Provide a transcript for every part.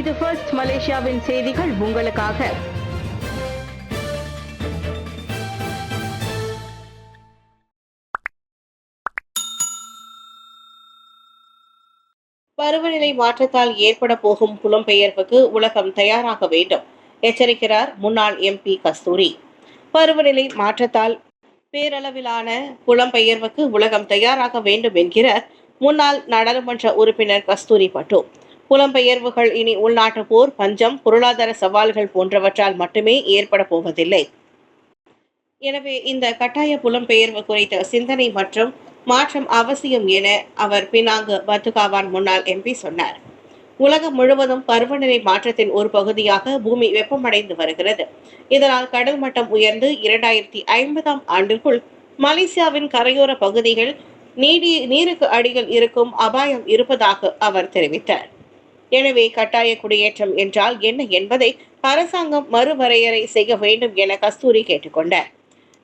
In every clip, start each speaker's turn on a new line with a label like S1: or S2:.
S1: இது ஃபர்ஸ்ட் மலேசியாவின் செய்திகள் உங்களுக்காக.
S2: பருவநிலை மாற்றத்தால் ஏற்பட போகும் புலம்பெயர்வுக்கு உலகம் தயாராக வேண்டும், எச்சரிக்கிறார் முன்னாள் எம்பி கஸ்தூரி. பருவநிலை மாற்றத்தால் பேரளவிலான புலம்பெயர்வுக்கு உலகம் தயாராக வேண்டும் என்கிறார் முன்னாள் நாடாளுமன்ற உறுப்பினர் கஸ்தூரி பட்டு. புலம்பெயர்வுகள் இனி உள்நாட்டு போர், பஞ்சம், பொருளாதார சவால்கள் போன்றவற்றால் மட்டுமே ஏற்பட போவதில்லை. எனவே இந்த கட்டாய புலம்பெயர்வு குறித்த சிந்தனை மற்றும் மாற்றம் அவசியம் என அவர் பினாங்கு பத்துகாவான் முன்னாள் எம்பி சொன்னார். உலகம் முழுவதும் பருவநிலை மாற்றத்தின் ஒரு பகுதியாக பூமி வெப்பமடைந்து வருகிறது. இதனால் கடல் மட்டம் உயர்ந்து 2050ஆம் ஆண்டிற்குள் மலேசியாவின் கரையோர பகுதிகள் நீருக்கு அடியில் இருக்கும் அபாயம் இருப்பதாக அவர் தெரிவித்தார். எனவே கட்டாய குடியேற்றம் என்றால் என்ன என்பதை அரசாங்கம் மறுவரையறை செய்ய வேண்டும் என கஸ்தூரி கேட்டுக்கொண்டார்.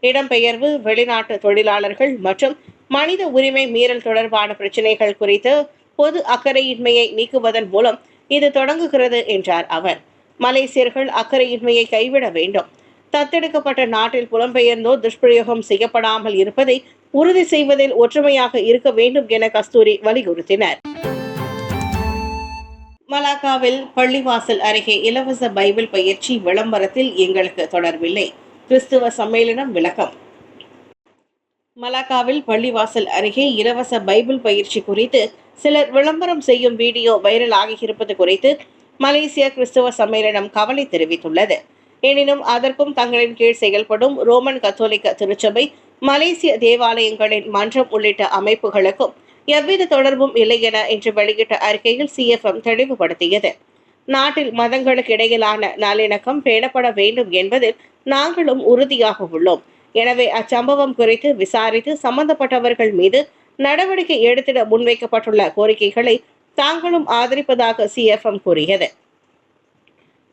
S2: இடம்பெயர்வு, வெளிநாட்டு தொழிலாளர்கள் மற்றும் மனித உரிமை மீறல் தொடர்பான பிரச்சினைகள் குறித்து பொது அக்கறையின்மையை நீக்குவதன் மூலம் இது தொடங்குகிறது என்றார் அவர். மலேசியர்கள் அக்கறையின்மையை கைவிட வேண்டும். தத்தெடுக்கப்பட்ட நாட்டில் புலம்பெயர்ந்தோ துஷ்பிரயோகம் செய்யப்படாமல் இருப்பதை உறுதி செய்வதில் ஒற்றுமையாக இருக்க வேண்டும் என கஸ்தூரி வலியுறுத்தினர். மலாக்காவில் பள்ளிவாசல் அருகே இலவச பைபிள் பயிற்சி விளம்பரத்தில் எங்களுக்கு தொடர்பில்லை, கிறிஸ்துவ சம்மேளனம் விளக்கம். மலாக்காவில் பள்ளிவாசல் அருகே இலவச பைபிள் பயிற்சி குறித்து சிலர் விளம்பரம் செய்யும் வீடியோ வைரல் ஆகியிருப்பது குறித்து மலேசிய கிறிஸ்துவ சம்மேளனம் கவலை தெரிவித்துள்ளது. எனினும் அதற்கும் தங்களின் கீழ் செயல்படும் ரோமன் கத்தோலிக்க திருச்சபை, மலேசிய தேவாலயங்களின் மன்றம் உள்ளிட்ட அமைப்புகளுக்கும் எவ்வித தொடர்பும் இல்லை என இன்று வெளியிட்ட அறிக்கையில் சிஎஃப்எம் தெளிவுபடுத்தியது. நாட்டில் மதங்களுக்கு இடையிலான நல்லிணக்கம் பேணப்பட வேண்டும் என்பதில் நாங்களும் உறுதியாக உள்ளோம். எனவே அச்சம்பவம் குறித்து விசாரித்து சம்பந்தப்பட்டவர்கள் மீது நடவடிக்கை எடுத்திட முன்வைக்கப்பட்டுள்ள கோரிக்கைகளை தாங்களும் ஆதரிப்பதாக சிஎஃப்எம் கூறியது.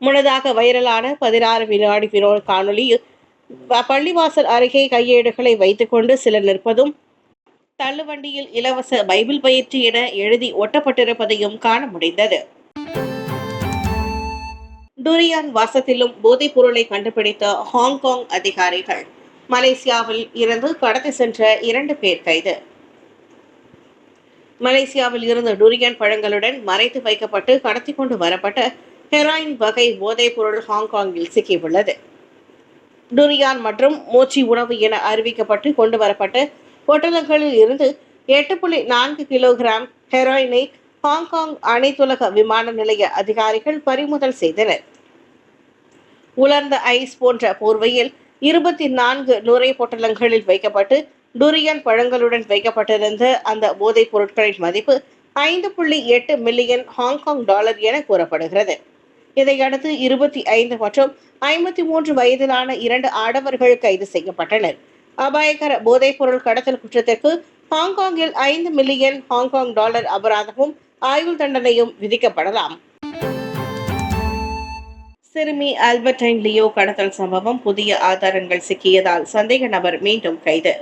S2: முன்னதாக வைரலான 16 வினாடி வினோத காணொலியில் பள்ளிவாசல் அருகே கையேடுகளை வைத்துக்கொண்டு சிலர் நிற்பதும், தள்ளுவண்டியில் இலவச பைபிள் பயிற்சி என எழுதி ஒட்டப்பட்டிருப்பதையும் காண முடிந்தது. டுரியான் வாசத்திலும் போதைப் பொருளை கண்டுபிடித்த ஹாங்காங் அதிகாரிகள். மலேசியாவில் இருந்து கடத்தி சென்ற 2 பேர் கைது. மலேசியாவில் இருந்து டுரியான் பழங்களுடன் மறைத்து வைக்கப்பட்டு கடத்தி கொண்டு வரப்பட்ட ஹெராயின் வகை போதைப் பொருள் ஹாங்காங்கில் சிக்கியுள்ளது. டுரியான் மற்றும் மோச்சி உணவு என அறிவிக்கப்பட்டு கொண்டு வரப்பட்ட பொட்டலங்களில் இருந்து 8.4 கிலோகிராம் ஹெராயினை ஹாங்காங் அனைத்துலக விமான நிலைய அதிகாரிகள் பறிமுதல் செய்தனர். உலர்ந்த ஐஸ் போன்ற போர்வையில் 24 நுரை பொட்டலங்களில் வைக்கப்பட்டு டுரியான் பழங்களுடன் வைக்கப்பட்டிருந்த அந்த போதைப் பொருட்களின் மதிப்பு 5.8 மில்லியன் ஹாங்காங் டாலர் என கூறப்படுகிறது. இதையடுத்து 25 மற்றும் 53 வயதிலான 2 ஆடவர்கள் கைது செய்யப்பட்டனர். அபாயகர போதைப் பொருள் கடத்தல் குற்றத்திற்கு ஹாங்காங்கில் 5 மில்லியன் ஹாங்காங் டாலர் அபராதமும் ஆயுள் தண்டனையும் விதிக்கப்படலாம். சிறுமி ஆல்பர்டைன் லியோ கடத்தல் சம்பவம், புதிய ஆதாரங்கள் சிக்கியதால் சந்தேக நபர் மீண்டும் கைது.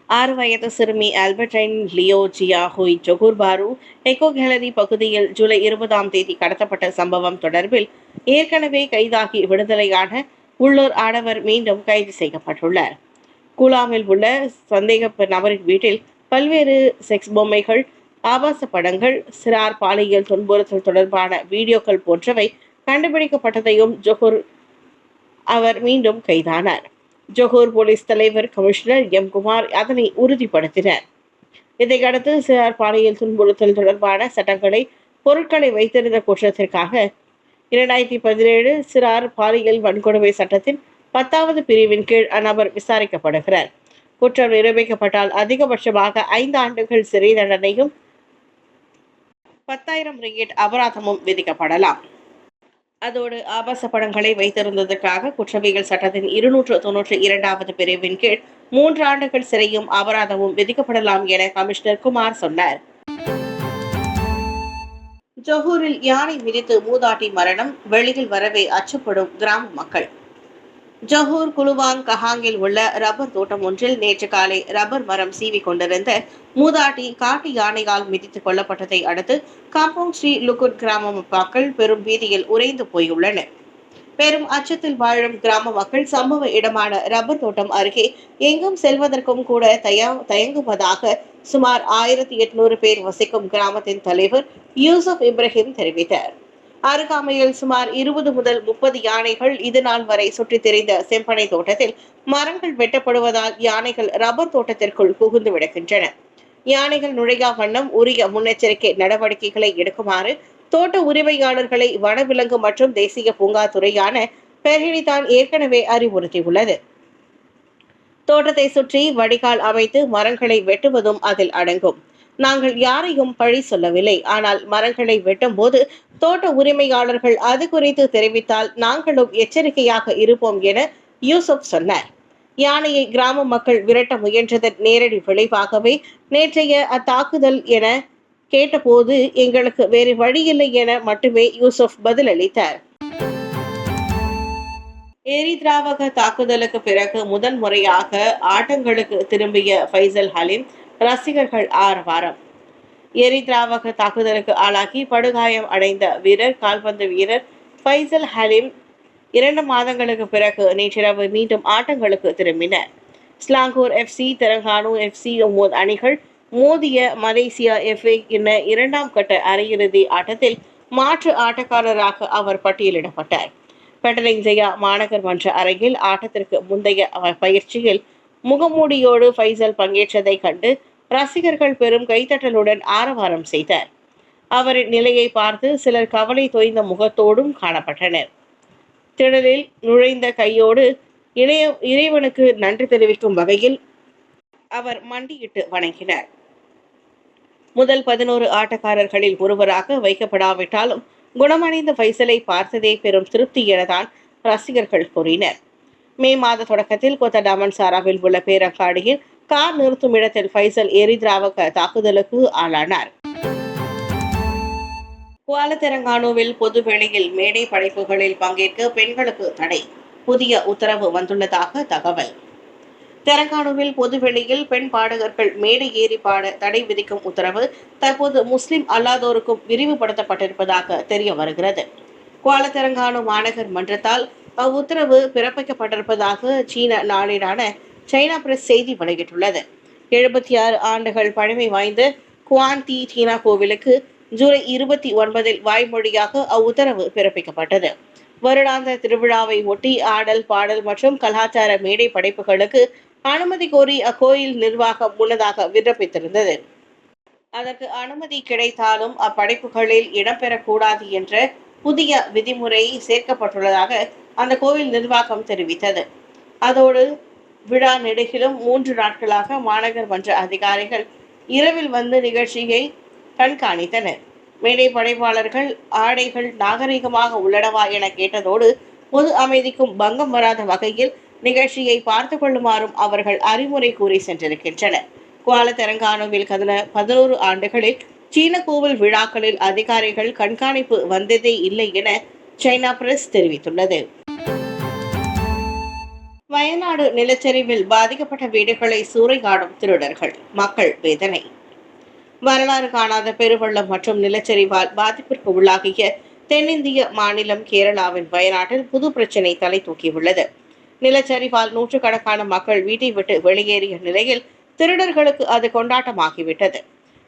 S2: 6 வயது சிறுமி ஆல்பர்டைன் லியோ ஜியா ஹுய் ஜொகூர் பாரு எக்கோ கேலரி பகுதியில் ஜூலை 20ஆம் தேதி கடத்தப்பட்ட சம்பவம் தொடர்பில் ஏற்கனவே கைதாகி விடுதலையான உள்ளூர் ஆடவர் மீண்டும் கைது செய்யப்பட்டுள்ளார். கூலாமில் உள்ள சந்தேக நபரின் வீட்டில் பல்வேறு செக்ஸ் பொம்மைகள், ஆபாச படங்கள், சிறார் பாலியல் துன்புறுத்தல் தொடர்பான வீடியோக்கள் போன்றவை கண்டுபிடிக்கப்பட்டதையும் ஜொகூர் அவர் மீண்டும் கைதானார். ஜொகூர் போலீஸ் தலைவர் கமிஷனர் எம் குமார் அதனை உறுதிப்படுத்தினர். இதையடுத்து சிறார் பாலியல் துன்புறுத்தல் தொடர்பான சட்டங்களை பொருட்களை வைத்திருந்த குற்றத்திற்காக 2017 சிறார் பாலியல் வன்கொடுமை சட்டத்தின் 10வது பிரிவின் கீழ் அந்நபர் விசாரிக்கப்படுகிறார். குற்றம் நிரூபிக்கப்பட்டால் அதிகபட்சமாக 5 ஆண்டுகள் சிறை தண்டனையும் 10,000 ரிங்கிட் அபராதமும் விதிக்கப்படலாம். அதோடு ஆபாச படங்களை வைத்திருந்ததற்காக குற்றவியல் சட்டத்தின் 292வது பிரிவின் கீழ் 3 ஆண்டுகள் சிறையும் அபராதமும் விதிக்கப்படலாம் என கமிஷனர் குமார் சொன்னார். ஜொகூரில் யானை மிதித்து மூதாட்டி மரணம், வெளியில் வரவே அச்சப்படும் கிராம மக்கள். ஜஹூர் குலுவாங் கஹாங்கில் உள்ள ரப்பர் தோட்டம் ஒன்றில் நேற்று காலை ரப்பர் மரம் சீவி கொண்டிருந்த மூதாட்டி காட்டு யானையால் மிதித்துக் கொல்லப்பட்டதை அடுத்து காம்பவுண்ட் ஸ்ரீ லுகுட் கிராம மக்கள் பெரும் பீதியில் உறைந்து போயுள்ளனர். பெரும் அச்சத்தில் வாழும் கிராம மக்கள் சம்பவ இடமான ரப்பர் தோட்டம் அருகே எங்கும் செல்வதற்கும் கூட தயங்குவதாக சுமார் 1800 பேர் வசிக்கும் கிராமத்தின் தலைவர் யூசுப் இப்ராஹிம் தெரிவித்தார். அருகாமையில் சுமார் 20 முதல் 30 யானைகள் இதுநாள் வரை சுற்றித் திரிந்த செம்பனை தோட்டத்தில் மரங்கள் வெட்டப்படுவதால் யானைகள் ரப்பர் தோட்டத்திற்குள் புகுந்து விடுகின்றன. யானைகள் நுழையா வண்ணம் உரிய முன்னெச்சரிக்கை நடவடிக்கைகளை எடுக்குமாறு தோட்ட உரிமையாளர்களை வனவிலங்கு மற்றும் தேசிய பூங்கா துறையான பெர்ஹினிதான் ஏற்கனவே அறிவுறுத்தியுள்ளது. தோட்டத்தை சுற்றி வடிகால் அமைத்து மரங்களை வெட்டுவதும் அதில் அடங்கும். நாங்கள் யாரையும் பழி சொல்லவில்லை. ஆனால் மரங்களை வெட்டும் போது தோட்ட உரிமையாளர்கள் அது குறித்து தெரிவித்தால் நாங்களும் எச்சரிக்கையாக இருப்போம் என யூசுப் சொன்னார். யானையை கிராம மக்கள் விரட்ட முயன்றதன் நேரடி விளைவாகவே நேற்றைய அத்தாக்குதல் என கேட்டபோது எங்களுக்கு வேறு வழியில்லை என மட்டுமே யூசுப் பதிலளித்தார். எரித்ராவக தாக்குதலுக்கு பிறகு முதன் முறையாக ஆட்டங்களுக்கு திரும்பிய ஃபைசல் ஹலீம் ரசிகர்கள் ஆரவாரம். எரித்ராவக தாக்குதலுக்கு ஆளாகி படுகாயம் அடைந்த கால்பந்து வீரர் ஃபைசல் ஹலீம் 2 மாதங்களுக்கு பிறகு நேற்றிரவு மீண்டும் ஆட்டங்களுக்கு திரும்பினர். ஸ்லாங்கூர் எஃப்சி, தெலங்கானு எஃப்சி அணிகள் மோதிய மலேசியா எஃப்ஏ என 2ஆம் கட்ட அரையிறுதி ஆட்டத்தில் மாற்று ஆட்டக்காரராக அவர் பட்டியலிடப்பட்டார். பெட்டலிங் ஜெயா மாநகர் மன்ற அறையில் ஆட்டத்திற்கு முந்தைய பயிற்சியில் முகமூடியோடு ஃபைசல் பங்கேற்றதை கண்டு ரசிகர்கள் பெரும் கைத்தட்டலுடன் ஆரவாரம் செய்தார். அவரின் நிலையை பார்த்து சிலர் கவலை தோய்ந்த முகத்தோடும் காணப்பட்டனர். திடலில் நுழைந்த கையோடு இறைவனுக்கு நன்றி தெரிவிக்கும் வகையில் அவர் மண்டியிட்டு வணங்கினார். முதல் 11 ஆட்டக்காரர்களில் ஒருவராக வைக்கப்படாவிட்டாலும் குணமடைந்த ஃபைசலை பார்த்ததே பெரும் திருப்தி எனதான் ரசிகர்கள் கூறினர். மே மாத தொடக்கத்தில் கொத்தடாமன் சாராவில் உள்ள பேரங்காடியில் கார் நிறுத்தும் இடத்தில் ஃபைசல் எரித்ராவக தாக்குதலுக்கு ஆளானார். குவாலதெரங்கானுவில் பொது வெளியில் மேடை படைப்புகளில் பங்கேற்க பெண்களுக்கு தடை, புதிய உத்தரவு வந்துள்ளதாக தகவல். தெலங்கானுவில் பொதுவெளியில் பெண் பாடகர்கள் மேடை ஏறி பாட தடை விதிக்கும் உத்தரவு தற்போது முஸ்லிம் அல்லாதோருக்கும் விரிவுபடுத்தப்பட்டிருப்பதாக தெரிய வருகிறது. குவாலதெரங்கானு மாநகர் மன்றத்தால் அவ்வுத்தரவு பிறப்பிக்கப்பட்டிருப்பதாக சீன நாளேடான சைனா பிரஸ் செய்தி வெளியிட்டுள்ளது. 76 ஆண்டுகள் பழமை வாய்ந்த குவான் சீனா கோவிலுக்கு ஜூலை 29 வாய்மொழியாக அவ்வுத்தரவு பிறப்பிக்கப்பட்டது. வருடாந்த திருவிழாவை ஒட்டி ஆடல், பாடல் மற்றும் கலாச்சார மேடை படைப்புகளுக்கு அனுமதி கோரி அக்கோயில் நிர்வாகம் முன்னதாக விண்ணப்பித்திருந்தது. அதற்கு அனுமதி கிடைத்தாலும் அப்படைப்புகளில் இடம்பெறக்கூடாது என்ற புதிய விதிமுறை சேர்க்கப்பட்டுள்ளதாக அந்த கோவில் நிர்வாகம் தெரிவித்தது. அதோடு விழா நெடுகிலும் 3 நாட்களாக மாநகர் மன்ற அதிகாரிகள் இரவில் வந்து நிகழ்ச்சியை கண்காணித்தனர். மேடை படைப்பாளர்கள் ஆடைகள் நாகரிகமாக உள்ளனவா என கேட்டதோடு பொது அமைதிக்கும் பங்கம் வராத வகையில் நிகழ்ச்சியை பார்த்து கொள்ளுமாறும் அவர்கள் அறிவுரை கூறி சென்றிருக்கின்றனர். குவாலதெரங்கானுவில் கடந்த 11 ஆண்டுகளில் சீன கோவில் விழாக்களில் அதிகாரிகள் கண்காணிப்பு வந்ததே இல்லை என சைனா பிரஸ் தெரிவித்துள்ளது. வயநாடு நிலச்சரிவில் பாதிக்கப்பட்ட வீடுகளை சூறையாடும் திருடர்கள், மக்கள் வேதனை. வரலாறு காணாத பெருவெள்ளம் மற்றும் நிலச்சரிவால் பாதிப்பிற்கு உள்ளாகிய தென்னிந்திய மாநிலம் கேரளாவின் வயநாட்டில் புது பிரச்சினை தலை தூக்கியுள்ளது. நிலச்சரிவால் நூற்றுக்கணக்கான மக்கள் வீட்டை விட்டு வெளியேறிய நிலையில் திருடர்களுக்கு அது கொண்டாட்டமாகிவிட்டது.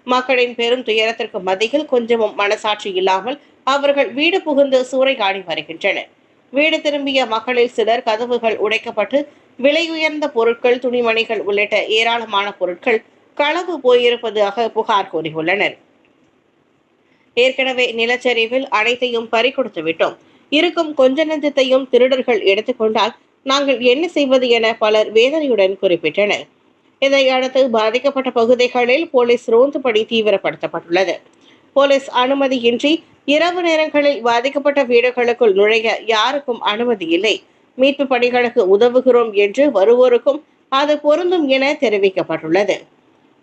S2: மக்களின் பெரும் துயரத்திற்கு மத்தியில் கொஞ்சமும் மனசாட்சி இல்லாமல் அவர்கள் வீடு புகுந்து சூறையாடி வருகின்றனர். வீடு திரும்பிய மக்களில் சிலர் கதவுகள் உடைக்கப்பட்டு விலையுயர்ந்த பொருட்கள், துணிமணிகள் உள்ளிட்ட ஏராளமான பொருட்கள் களவு போயிருப்பதாக புகார் கூறியுள்ளனர். ஏற்கனவே நிலச்சரிவில் அனைத்தையும் பறிகொடுத்து விட்டோம், இருக்கும் கொஞ்ச நெஞ்சத்தையும் திருடர்கள் எடுத்துக்கொண்டால் நாங்கள் என்ன செய்வது என பலர் வேதனையுடன் குறிப்பிட்டனர். இதையடுத்து பாதிக்கப்பட்ட பகுதிகளில் போலீஸ் ரோந்து பணி தீவிரப்படுத்தப்பட்டுள்ளது. போலீஸ் அனுமதியின்றி இரவு நேரங்களில் பாதிக்கப்பட்ட வீடுகளுக்குள் நுழைய யாருக்கும் அனுமதி இல்லை. மீட்பு பணிகளுக்கு உதவுகிறோம் என்று வருவோருக்கும் அது பொருந்தும் என தெரிவிக்கப்பட்டுள்ளது.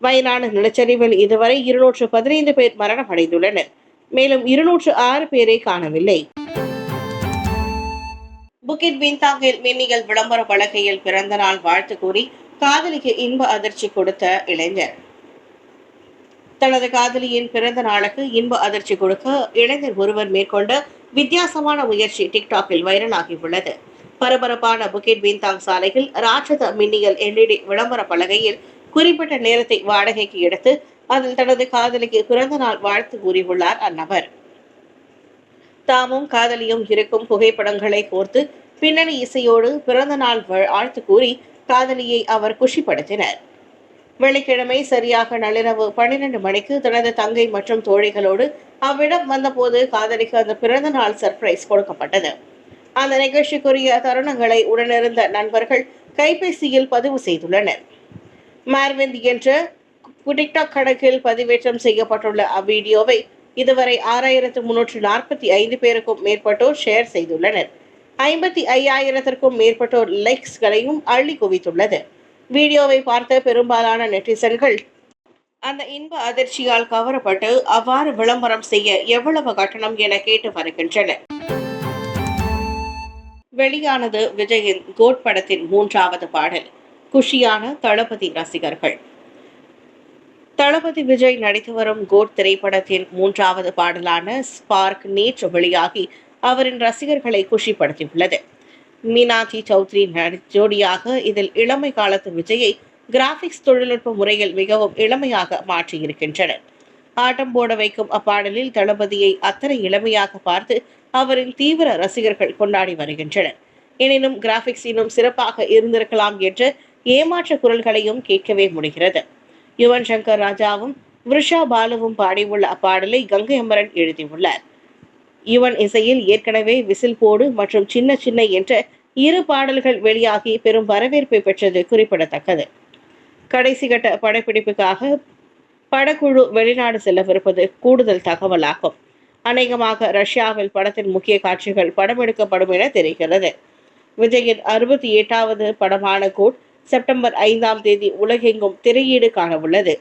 S2: வயநாடு நிலச்சரிவில் இதுவரை 215 பேர் மரணமடைந்துள்ளனர். மேலும் 206 பேரை காணவில்லை. புக்கிட் பின்தாங்கில் மின்னியல் விளம்பர பலகையில் பிறந்த நாள் வாழ்த்து கூறி காதலிக்கு இன்ப அதிர்ச்சி கொடுத்த இளைஞர். தனது காதலியின் பிறந்த நாளுக்கு இன்ப அதிர்ச்சி கொடுக்க இளைஞர் ஒருவர் மேற்கொண்ட வித்தியாசமான முயற்சி டிக்டாக்கில் வைரலாகி உள்ளது. பரபரப்பான புக்கிட் பின்தாங் சாலையில் ராட்சத மின்னியல் LED விளம்பர பலகையில் குறிப்பிட்ட நேரத்தை வாடகைக்கு எடுத்து அதில் தனது காதலிக்கு பிறந்த நாள் வாழ்த்து கூறியுள்ளார் அந்நபர். தாமும் காதலியும் இருக்கும் புகைப்படங்களை கோர்த்து பின்னணி இசையோடு பிறந்த நாள் வாழ்த்து கூறி காதலியை அவர் குஷிப்படுத்தினர். வெள்ளிக்கிழமை சரியாக நள்ளிரவு 12 மணிக்கு தனது தங்கை மற்றும் தோழிகளோடு அவ்விடம் வந்தபோது காதலிக்கு அந்த பிறந்த நாள் சர்ப்ரைஸ் கொடுக்கப்பட்டது. அந்த நிகழ்ச்சிக்குரிய தருணங்களை உடனிருந்த நண்பர்கள் கைபேசியில் பதிவு செய்துள்ளனர். மார்விந்த் என்ற டிக்டாக் கணக்கில் பதிவேற்றம் செய்யப்பட்டுள்ள அவ்வீடியோவை இதுவரை 6345 பேருக்கும் மேற்பட்டோர் ஷேர் செய்துள்ளனர். 55,000த்திற்கும் மேற்பட்டோர் லைக்ஸ்களையும் அள்ளி குவித்துள்ளது. வீடியோவை பார்த்த பெரும்பாலான நெட்டிசன்கள் அந்த இன்ப அதிர்ச்சியால் கவரப்பட்டு அவ்வாறு விளம்பரம் செய்ய எவ்வளவு கட்டணம் என கேட்டு வருகின்றனர். வெளியானது விஜயின் கோட் படத்தின் 3வது பாடல். குஷியான தளபதி ரசிகர்கள். தளபதி விஜய் நடித்து வரும் கோட் திரைப்படத்தின் 3வது பாடலான ஸ்பார்க் நேற்று வெளியாகி அவரின் ரசிகர்களை குஷிப்படுத்தியுள்ளது. மீனாட்சி சௌத்ரி ஜோடியாக இதில் இளமை காலத்து விஜயை கிராபிக்ஸ் தொழில்நுட்ப முறையில் மிகவும் இளமையாக மாற்றியிருக்கின்றனர். ஆட்டம் போட வைக்கும் அப்பாடலில் தளபதியை அத்தனை இளமையாக பார்த்து அவரின் தீவிர ரசிகர்கள் கொண்டாடி வருகின்றனர். எனினும் கிராபிக்ஸ் இன்னும் சிறப்பாக இருந்திருக்கலாம் என்ற ஏமாற்ற குரல்களையும் கேட்கவே முடிகிறது. யுவன் சங்கர் ராஜாவும் விருஷா பாலுவும் பாடியுள்ள அப்பாடலை கங்கை அமரன் எழுதியுள்ளார். யுவன் இசையில் ஏற்கனவே விசில் போடு மற்றும் சின்ன சின்ன என்ற 2 பாடல்கள் வெளியாகி பெரும் வரவேற்பை பெற்றது குறிப்பிடத்தக்கது. கடைசி கட்ட படப்பிடிப்புக்காக படக்குழு வெளிநாடு செல்லவிருப்பது கூடுதல் தகவலாகும். அநேகமாக ரஷ்யாவில் படத்தின் முக்கிய காட்சிகள் படம் எடுக்கப்படும் என தெரிகிறது. விஜயின் 68வது படமான கோட் செப்டம்பர் 5ஆம் தேதி உலகெங்கும் திரையீடு காண உள்ளது.